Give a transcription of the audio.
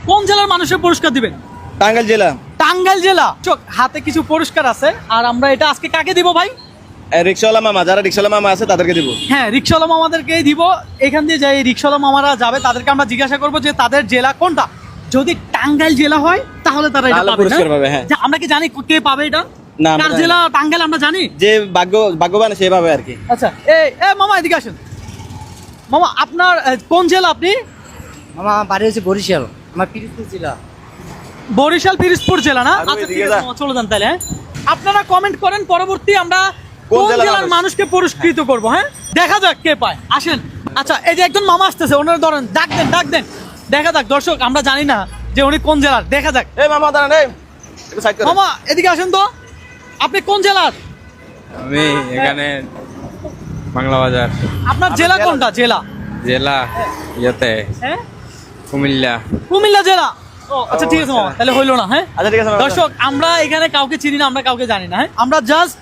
কোন জেলার মানুষের পুরস্কার দিবেন? টাঙ্গাইল জেলা। টাঙ্গাইল জেলা। চোখ হাতে কিছু পুরস্কার আছে, আর আমরা এটা আজকে কাকে দিব ভাই? রিক্সাওয়ালা মামা, যারা রিক্সাওয়ালা মামা আছে তাদেরকে দিব। হ্যাঁ, রিক্সাওয়ালা মামাদেরকেই দিব। এখান দিয়ে যে রিক্সাওয়ালা মামারা যাবে তাদেরকে আমরা জিজ্ঞাসা করবো যে তাদের জেলা কোনটা। যদি টাঙ্গাইল জেলা হয় তাহলে তারা এটা পাবে, পুরস্কার পাবে। হ্যাঁ, আমরা কি জানি কে পাবে এটা? না, কার জেলা টাঙ্গাইল আমরা জানি, যে ভাগ্যবান সে পাবে আর কি। আচ্ছা, এই মামা এদিকে আসেন। মামা আপনার কোন জেলা আপনি? মামা আমার বাড়ি হচ্ছে বরিশাল, আমার পিরোজপুর জেলা। বরিশাল পিরোজপুর জেলা না? আরে আচ্ছা এদিকে ঠিক আছে যা। মামা, চলে যান তাহলে। হ্যাঁ, আপনারা কমেন্ট করেন, পরবর্তী আমরা কোন কোন জেলার জেলার মানুষকে পুরস্কৃত করব। হ্যাঁ, দেখা যাক কে পায়। আসেন। আচ্ছা, এই যে একজন মামা আসতেছে, ওনার ধরেন, ডাক দেন। দেখা যাক দর্শক, আমরা জানি না যে উনি কোন জেলার। দেখা যাক। এই মামা দাঁড়ান, এই একটু সাইড করে। মামা এদিকে আসেন তো, আপনি কোন জেলার? আমি এখানে বাংলা বাজার। আপনার জেলা কোনটা? জেলা ইয়েতে হ্যাঁ, কুমিল্লা জেলা। ও আচ্ছা, ঠিক আছে মামা, তাহলে হইলো না। হ্যাঁ, আচ্ছা ঠিক আছে মামা। দর্শক আমরা এখানে কাউকে চিনি না, আমরা কাউকে জানি না। হ্যাঁ, আমরা জাস্ট